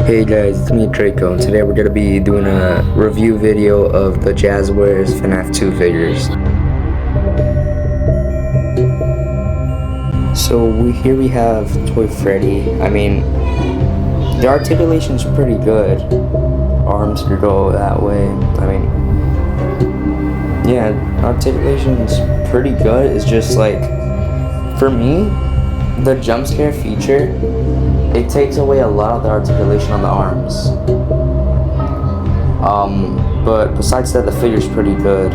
Hey guys, it's me Draco, and today we're going to be doing a review video of the Jazzwares Fnaf 2 figures. So here we have Toy Freddy. I mean, the articulation's pretty good. Arms could go that way. I mean, yeah, articulation's pretty good. It's just like, for me, the jump scare feature, it takes away a lot of the articulation on the arms. But besides that, the figure's pretty good.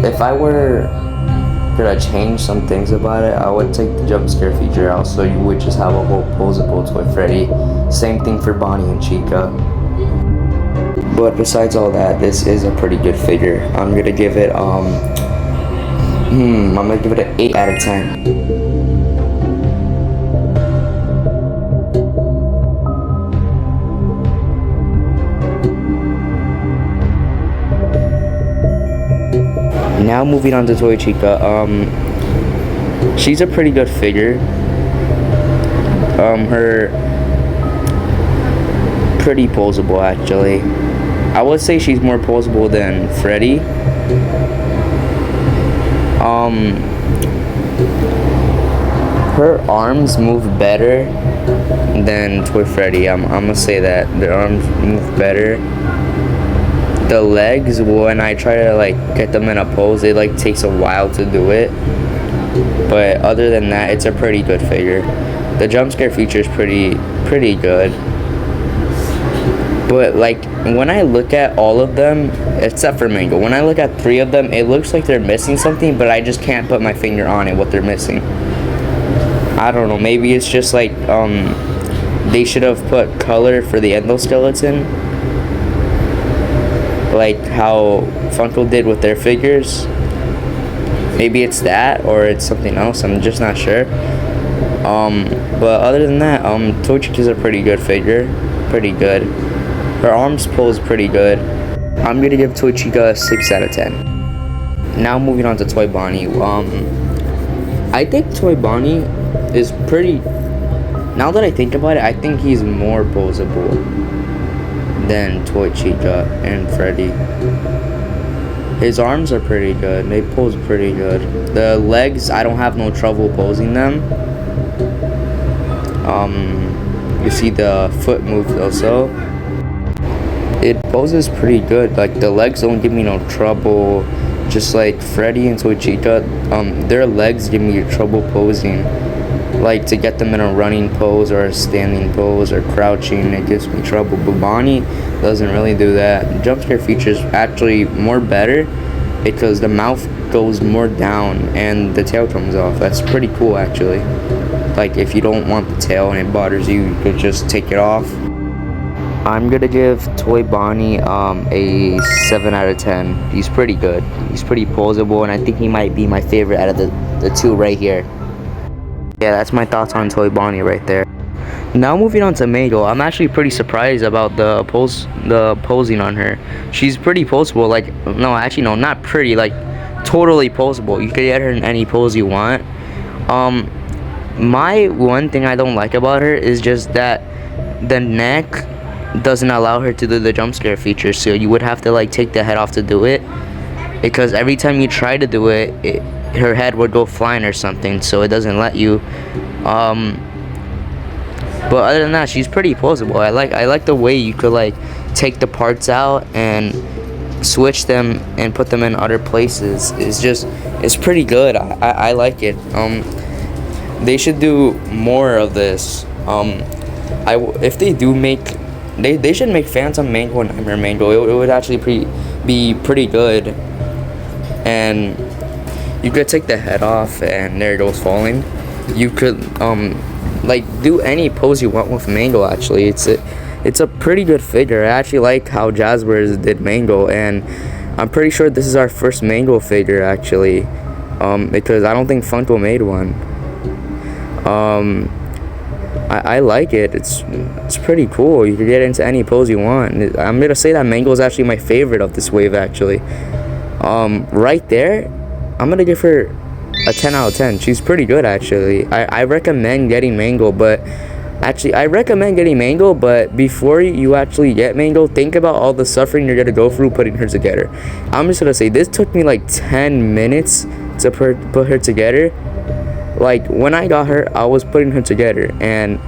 If I were gonna change some things about it, I would take the jump scare feature out, so you would just have a whole posable Toy Freddy. Same thing for Bonnie and Chica. But besides all that, this is a pretty good figure. I'm gonna give it I'm gonna give it an 8 out of 10. Now moving on to Toy Chica. She's a pretty good figure. Her pretty posable actually. I would say she's more posable than Freddy. Her arms move better than Toy Freddy. I'm gonna say that their arms move better. The legs, when I try to like get them in a pose, it like takes a while to do it. But other than that, it's a pretty good figure. The jump scare feature is pretty good. But like when I look at all of them, except for Mangle, when I look at 3 of them, it looks like they're missing something, but I just can't put my finger on it what they're missing. I don't know, maybe it's just like they should have put color for the endoskeleton, like how Funko did with their figures. Maybe it's that, or it's something else. I'm just not sure. But other than that, Toy Chica's a pretty good figure. Pretty good. Her arms pose pretty good. I'm gonna give Toy Chica a 6 out of 10. Now moving on to Toy Bonnie. I think Toy Bonnie is pretty. Now that I think about it, I think he's more posable than Toy Chica and Freddy. His arms are pretty good. They pose pretty good. The legs, I don't have no trouble posing them. You see the foot move also. It poses pretty good. Like the legs don't give me no trouble. Just like Freddy and Toy Chica, their legs give me trouble posing. Like to get them in a running pose or a standing pose or crouching, it gives me trouble. But Bonnie doesn't really do that. Jump scare feature is actually more better because the mouth goes more down and the tail comes off. That's pretty cool actually. Like if you don't want the tail and it bothers you, you could just take it off. I'm gonna give Toy Bonnie a 7 out of 10. He's pretty good. He's pretty posable, and I think he might be my favorite out of the 2 right here. Yeah, that's my thoughts on Toy Bonnie right there. Now moving on to Mangle, I'm actually pretty surprised about the posing on her. She's pretty posable. Like, no, actually no, not pretty. Like, totally posable. You could get her in any pose you want. My one thing I don't like about her is just that the neck doesn't allow her to do the jump scare feature. So you would have to like take the head off to do it, because every time you try to do it, her head would go flying or something, so it doesn't let you. But other than that, she's pretty posable. I like the way you could like take the parts out and switch them and put them in other places. It's pretty good. I like it. They should do more of this. If they do make, they should make Phantom Mangle and Nightmare Mangle. It would actually be pretty good. And you could take the head off and there it goes falling. You could like do any pose you want with Mangle actually. It's a pretty good figure. I actually like how Jazzwares did Mangle, and I'm pretty sure this is our first Mangle figure actually. Because I don't think Funko made one. I like it. It's pretty cool. You can get into any pose you want. I'm gonna say that Mangle is actually my favorite of this wave actually. Right there, I'm gonna give her a 10 out of 10. She's pretty good actually. I recommend getting Mangle, but Actually, I recommend getting Mangle, but before you actually get Mangle, think about all the suffering you're gonna go through putting her together. I'm just gonna say, this took me like 10 minutes to put her together. Like, when I got her, I was putting her together, and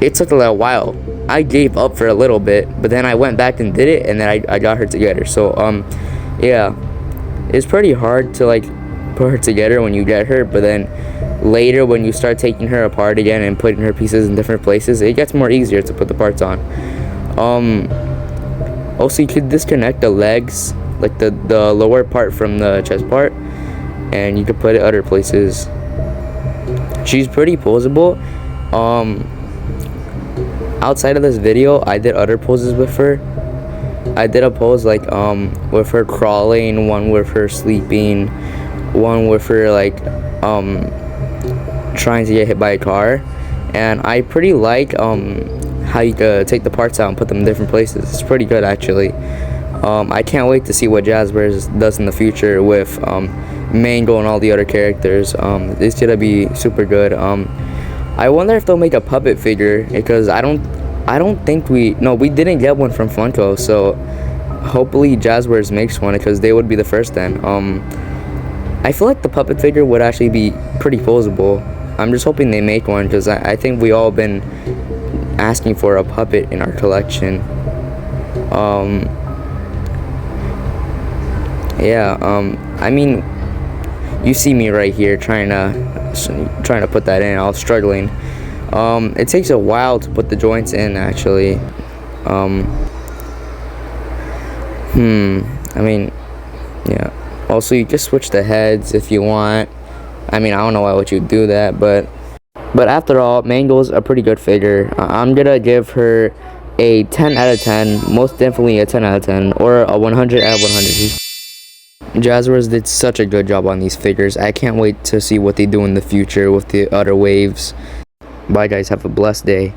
it took a little while. I gave up for a little bit, but then I went back and did it, and then I got her together. So, yeah, it's pretty hard to, like, put her together when you get her, but then later when you start taking her apart again and putting her pieces in different places, it gets more easier to put the parts on. Also, you could disconnect the legs, like the lower part from the chest part, and you could put it other places. She's pretty poseable. Outside of this video, I did other poses with her. I did a pose like with her crawling, one with her sleeping, one with her like trying to get hit by a car, and I pretty like how you could take the parts out and put them in different places. It's pretty good actually. I can't wait to see what Jazzwares does in the future with Mangle and all the other characters. It's gonna be super good. I wonder if they'll make a puppet figure, because I don't think we didn't get one from Funko, so hopefully Jazzwares makes one, because they would be the first then. I feel like the puppet figure would actually be pretty poseable. I'm just hoping they make one, because I think we all been asking for a puppet in our collection. I mean, you see me right here trying to put that in. I was struggling. It takes a while to put the joints in actually. I mean, yeah. Also, you just switch the heads if you want. I mean, I don't know why would you do that, but after all, Mangle's a pretty good figure. I'm gonna give her a 10 out of 10, most definitely a 10 out of 10, or a 100 out of 100. Jazzwares did such a good job on these figures. I can't wait to see what they do in the future with the other waves. Bye guys, have a blessed day.